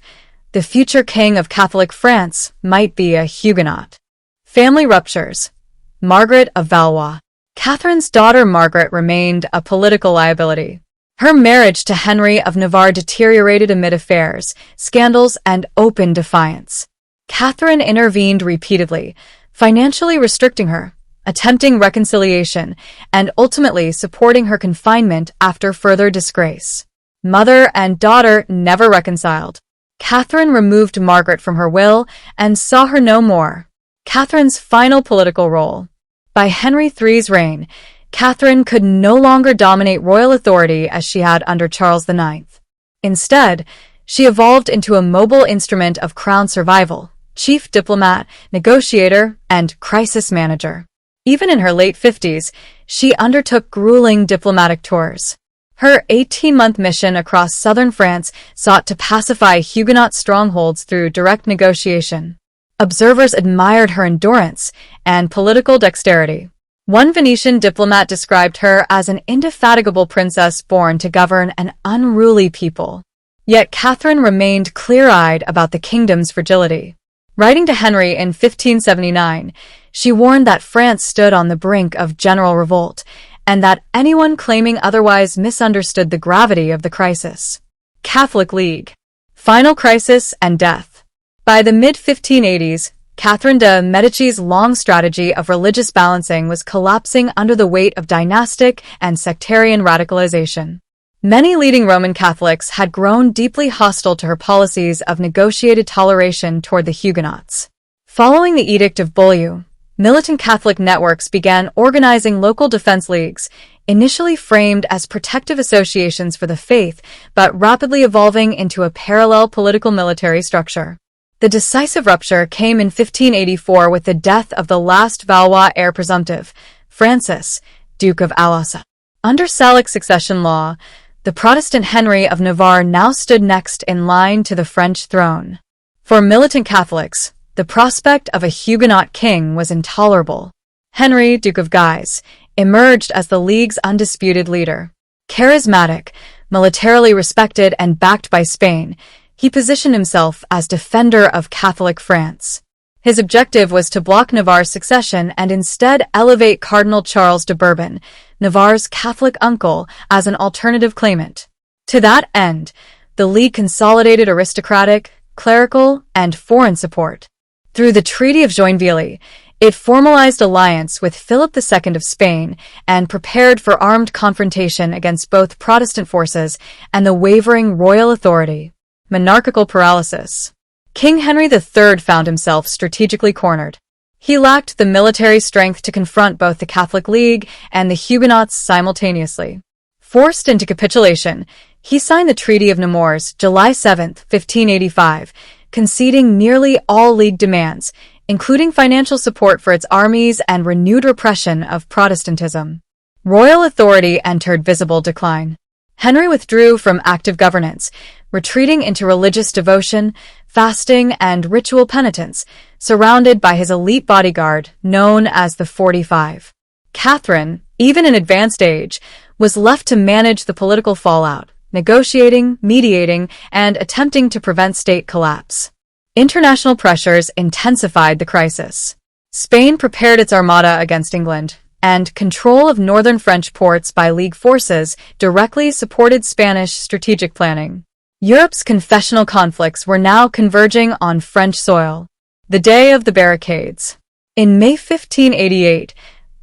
The future king of Catholic France might be a Huguenot. Family ruptures. Margaret of Valois. Catherine's daughter Margaret remained a political liability. Her marriage to Henry of Navarre deteriorated amid affairs, scandals, and open defiance. Catherine intervened repeatedly, financially restricting her, attempting reconciliation, and ultimately supporting her confinement after further disgrace. Mother and daughter never reconciled. Catherine removed Margaret from her will and saw her no more. Catherine's final political role. By Henry III's reign, Catherine could no longer dominate royal authority as she had under Charles IX. Instead, she evolved into a mobile instrument of crown survival, chief diplomat, negotiator, and crisis manager. Even in her late 50s, she undertook grueling diplomatic tours. Her 18-month mission across southern France sought to pacify Huguenot strongholds through direct negotiation. Observers admired her endurance and political dexterity. One Venetian diplomat described her as an indefatigable princess born to govern an unruly people. Yet Catherine remained clear-eyed about the kingdom's fragility. Writing to Henry in 1579, she warned that France stood on the brink of general revolt, and that anyone claiming otherwise misunderstood the gravity of the crisis. Catholic League. Final crisis and death. By the mid-1580s, Catherine de' Medici's long strategy of religious balancing was collapsing under the weight of dynastic and sectarian radicalization. Many leading Roman Catholics had grown deeply hostile to her policies of negotiated toleration toward the Huguenots. Following the Edict of Beaulieu, militant Catholic networks began organizing local defense leagues, initially framed as protective associations for the faith, but rapidly evolving into a parallel political military structure. The decisive rupture came in 1584 with the death of the last Valois heir presumptive, Francis, Duke of Alençon. Under Salic succession law, the Protestant Henry of Navarre now stood next in line to the French throne. For militant Catholics, the prospect of a Huguenot king was intolerable. Henry, Duke of Guise, emerged as the League's undisputed leader. Charismatic, militarily respected, and backed by Spain, he positioned himself as defender of Catholic France. His objective was to block Navarre's succession and instead elevate Cardinal Charles de Bourbon, Navarre's Catholic uncle, as an alternative claimant. To that end, the League consolidated aristocratic, clerical, and foreign support. Through the Treaty of Joinville, it formalized alliance with Philip II of Spain and prepared for armed confrontation against both Protestant forces and the wavering royal authority. Monarchical paralysis. King Henry III found himself strategically cornered. He lacked the military strength to confront both the Catholic League and the Huguenots simultaneously. Forced into capitulation, he signed the Treaty of Nemours, July 7, 1585, conceding nearly all League demands, including financial support for its armies and renewed repression of Protestantism. Royal authority entered visible decline. Henry withdrew from active governance, retreating into religious devotion, fasting, and ritual penitence, surrounded by his elite bodyguard, known as the 45. Catherine, even in advanced age, was left to manage the political fallout, negotiating, mediating, and attempting to prevent state collapse. International pressures intensified the crisis. Spain prepared its armada against England, and control of northern French ports by League forces directly supported Spanish strategic planning. Europe's confessional conflicts were now converging on French soil. The Day of the Barricades. In May 1588,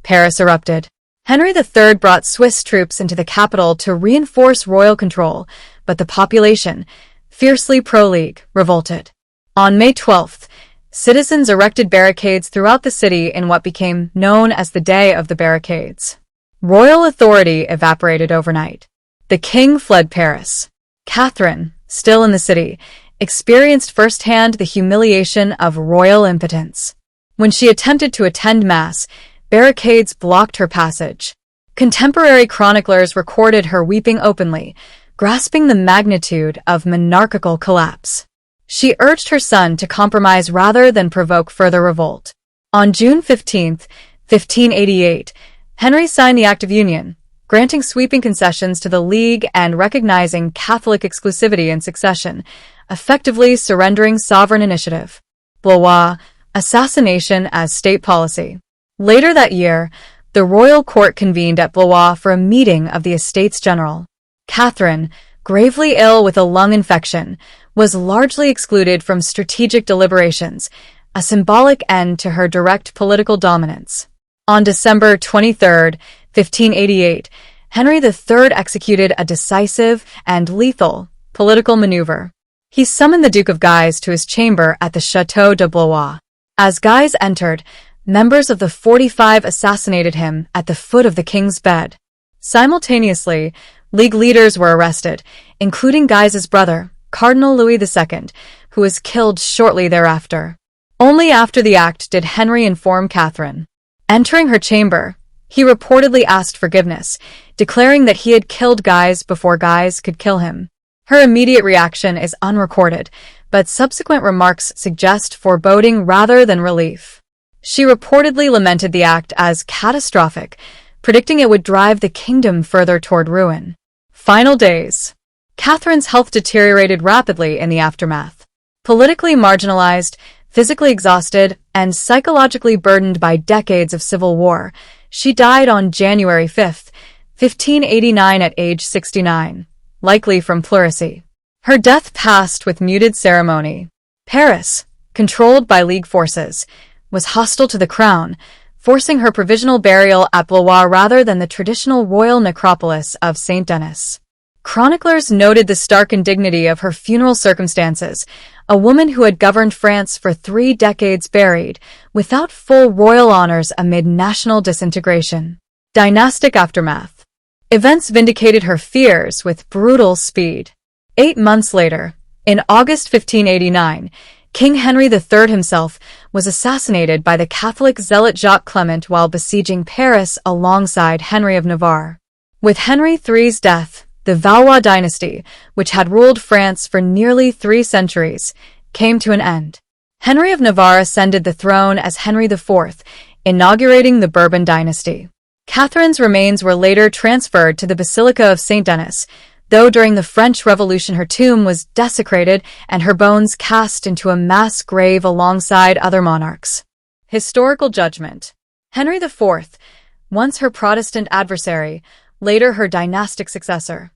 Paris erupted. Henry III brought Swiss troops into the capital to reinforce royal control, but the population, fiercely pro-League, revolted. On May 12th, citizens erected barricades throughout the city in what became known as the Day of the Barricades. Royal authority evaporated overnight. The king fled Paris. Catherine, still in the city, experienced firsthand the humiliation of royal impotence. When she attempted to attend Mass, barricades blocked her passage. Contemporary chroniclers recorded her weeping openly, grasping the magnitude of monarchical collapse. She urged her son to compromise rather than provoke further revolt. On June 15, 1588, Henry signed the Act of Union, granting sweeping concessions to the League and recognizing Catholic exclusivity in succession, effectively surrendering sovereign initiative. Blois, assassination as state policy. Later that year, the royal court convened at Blois for a meeting of the Estates General. Catherine, gravely ill with a lung infection, was largely excluded from strategic deliberations, a symbolic end to her direct political dominance. On December 23, 1588, Henry III executed a decisive and lethal political maneuver. He summoned the Duke of Guise to his chamber at the Château de Blois. As Guise entered, members of the 45 assassinated him at the foot of the king's bed. Simultaneously, League leaders were arrested, including Guise's brother, Cardinal Louis II, who was killed shortly thereafter. Only after the act did Henry inform Catherine. Entering her chamber, he reportedly asked forgiveness, declaring that he had killed Guise before Guise could kill him. Her immediate reaction is unrecorded, but subsequent remarks suggest foreboding rather than relief. She reportedly lamented the act as catastrophic, predicting it would drive the kingdom further toward ruin. Final days. Catherine's health deteriorated rapidly in the aftermath. Politically marginalized, physically exhausted, and psychologically burdened by decades of civil war, she died on January 5, 1589 at age 69, likely from pleurisy. Her death passed with muted ceremony. Paris, controlled by League forces, was hostile to the crown, forcing her provisional burial at Blois rather than the traditional royal necropolis of Saint-Denis. Chroniclers noted the stark indignity of her funeral circumstances, a woman who had governed France for 3 decades buried, without full royal honors amid national disintegration. Dynastic aftermath. Events vindicated her fears with brutal speed. 8 months later, in August 1589, King Henry III himself was assassinated by the Catholic zealot Jacques Clement while besieging Paris alongside Henry of Navarre. With Henry III's death, the Valois dynasty, which had ruled France for nearly 3 centuries, came to an end. Henry of Navarre ascended the throne as Henry IV, inaugurating the Bourbon dynasty. Catherine's remains were later transferred to the Basilica of Saint-Denis, though during the French Revolution her tomb was desecrated and her bones cast into a mass grave alongside other monarchs. Historical judgment. Henry IV, once her Protestant adversary, later her dynastic successor,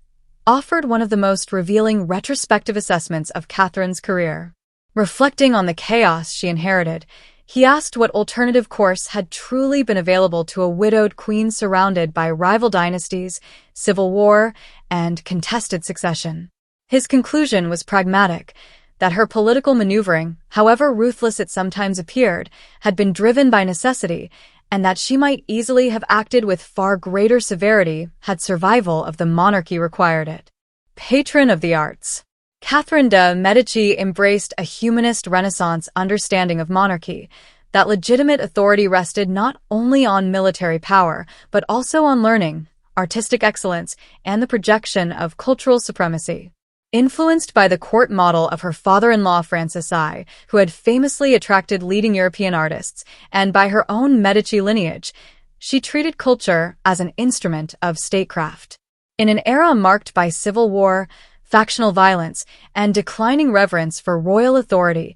offered one of the most revealing retrospective assessments of Catherine's career. Reflecting on the chaos she inherited, he asked what alternative course had truly been available to a widowed queen surrounded by rival dynasties, civil war, and contested succession. His conclusion was pragmatic, that her political maneuvering, however ruthless it sometimes appeared, had been driven by necessity, and that she might easily have acted with far greater severity had survival of the monarchy required it. Patron of the arts. Catherine de' Medici embraced a humanist Renaissance understanding of monarchy, that legitimate authority rested not only on military power, but also on learning, artistic excellence, and the projection of cultural supremacy. Influenced by the court model of her father-in-law Francis I, who had famously attracted leading European artists, and by her own Medici lineage, she treated culture as an instrument of statecraft. In an era marked by civil war, factional violence, and declining reverence for royal authority,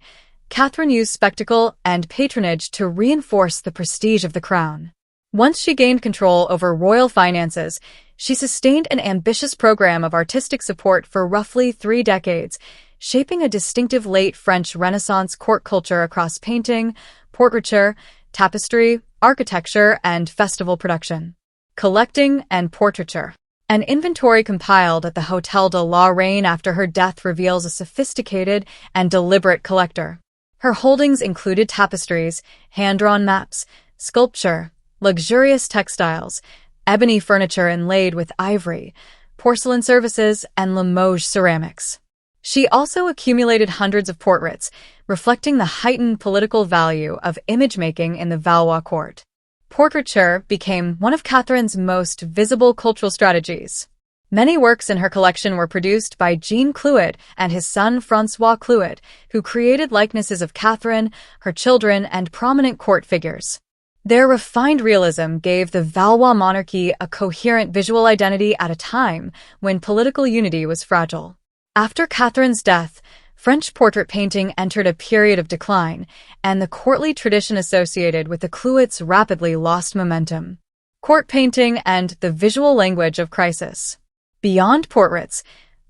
Catherine used spectacle and patronage to reinforce the prestige of the crown. Once she gained control over royal finances, she sustained an ambitious program of artistic support for roughly 3 decades, shaping a distinctive late French Renaissance court culture across painting, portraiture, tapestry, architecture, and festival production. Collecting and portraiture. An inventory compiled at the Hôtel de la Reine after her death reveals a sophisticated and deliberate collector. Her holdings included tapestries, hand-drawn maps, sculpture, luxurious textiles, ebony furniture inlaid with ivory, porcelain services, and Limoges ceramics. She also accumulated hundreds of portraits, reflecting the heightened political value of image-making in the Valois court. Portraiture became one of Catherine's most visible cultural strategies. Many works in her collection were produced by Jean Clouet and his son François Clouet, who created likenesses of Catherine, her children, and prominent court figures. Their refined realism gave the Valois monarchy a coherent visual identity at a time when political unity was fragile. After Catherine's death, French portrait painting entered a period of decline, and the courtly tradition associated with the Clouets rapidly lost momentum. court painting, and the visual language of crisis. Beyond portraits,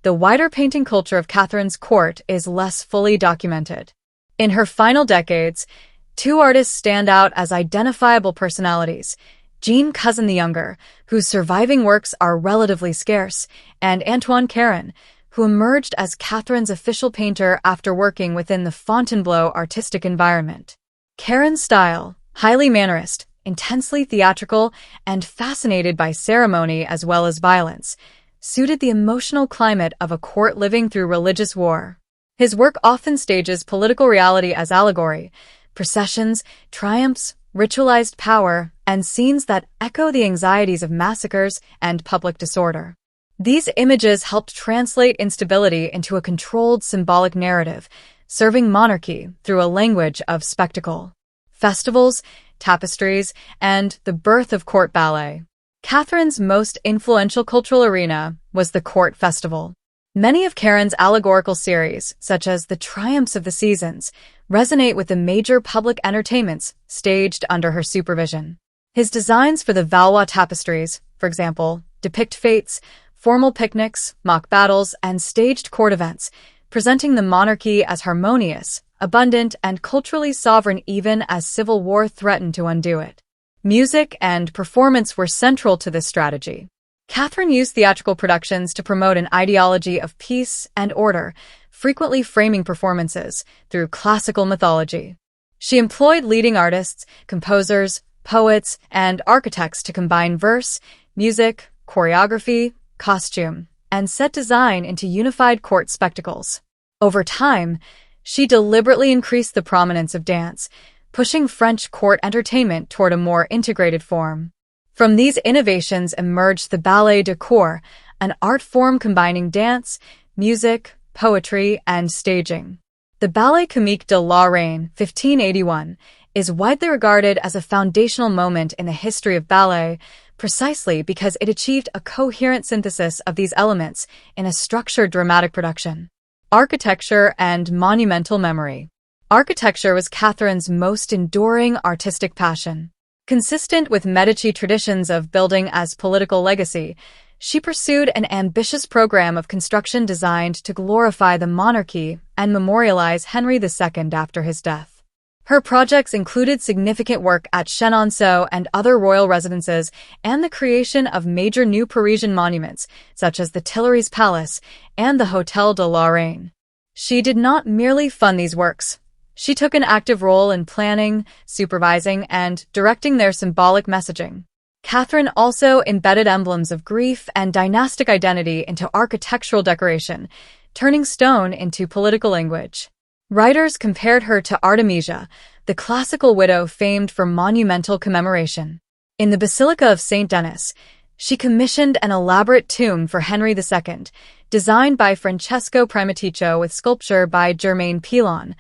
the wider painting culture of Catherine's court is less fully documented. In her final decades, two artists stand out as identifiable personalities: Jean Cousin the Younger, whose surviving works are relatively scarce, and Antoine Caron, who emerged as Catherine's official painter after working within the Fontainebleau artistic environment. Caron's style, highly mannerist, intensely theatrical, and fascinated by ceremony as well as violence, suited the emotional climate of a court living through religious war. His work often stages political reality as allegory, processions, triumphs, ritualized power, and scenes that echo the anxieties of massacres and public disorder. These images helped translate instability into a controlled symbolic narrative, serving monarchy through a language of spectacle. Festivals, tapestries, and the birth of court ballet. Catherine's most influential cultural arena was the court festival. Many of Caron's allegorical series, such as The Triumphs of the Seasons, resonate with the major public entertainments staged under her supervision. His designs for the Valois tapestries, for example, depict fêtes, formal picnics, mock battles, and staged court events, presenting the monarchy as harmonious, abundant, and culturally sovereign even as civil war threatened to undo it. Music and performance were central to this strategy. Catherine used theatrical productions to promote an ideology of peace and order, frequently framing performances through classical mythology. She employed leading artists, composers, poets, and architects to combine verse, music, choreography, costume, and set design into unified court spectacles. Over time, she deliberately increased the prominence of dance, pushing French court entertainment toward a more integrated form. From these innovations emerged the ballet de cour, an art form combining dance, music, poetry, and staging. The Ballet Comique de la Reine, 1581, is widely regarded as a foundational moment in the history of ballet, precisely because it achieved a coherent synthesis of these elements in a structured dramatic production. Architecture and monumental memory. Architecture was Catherine's most enduring artistic passion. Consistent with Medici traditions of building as political legacy, she pursued an ambitious program of construction designed to glorify the monarchy and memorialize Henry II after his death. Her projects included significant work at Chenonceau and other royal residences and the creation of major new Parisian monuments, such as the Tuileries Palace and the Hôtel de la Reine. She did not merely fund these works. She took an active role in planning, supervising, and directing their symbolic messaging. Catherine also embedded emblems of grief and dynastic identity into architectural decoration, turning stone into political language. Writers compared her to Artemisia, the classical widow famed for monumental commemoration. In the Basilica of Saint Denis, she commissioned an elaborate tomb for Henry II, designed by Francesco Primaticcio with sculpture by Germain Pilon,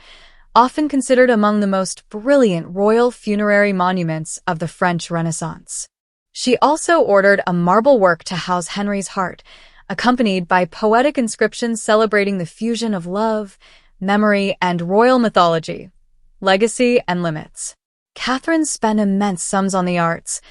often considered among the most brilliant royal funerary monuments of the French Renaissance. She also ordered a marble work to house Henry's heart, accompanied by poetic inscriptions celebrating the fusion of love, memory, and royal mythology, legacy, and limits. Catherine spent immense sums on the arts,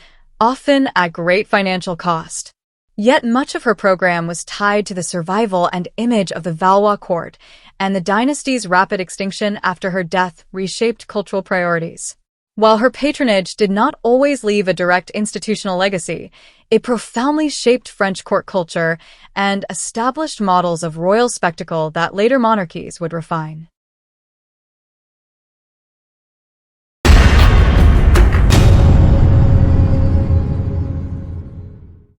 often at great financial cost. Yet much of her program was tied to the survival and image of the Valois court, and the dynasty's rapid extinction after her death reshaped cultural priorities. While her patronage did not always leave a direct institutional legacy, it profoundly shaped French court culture and established models of royal spectacle that later monarchies would refine.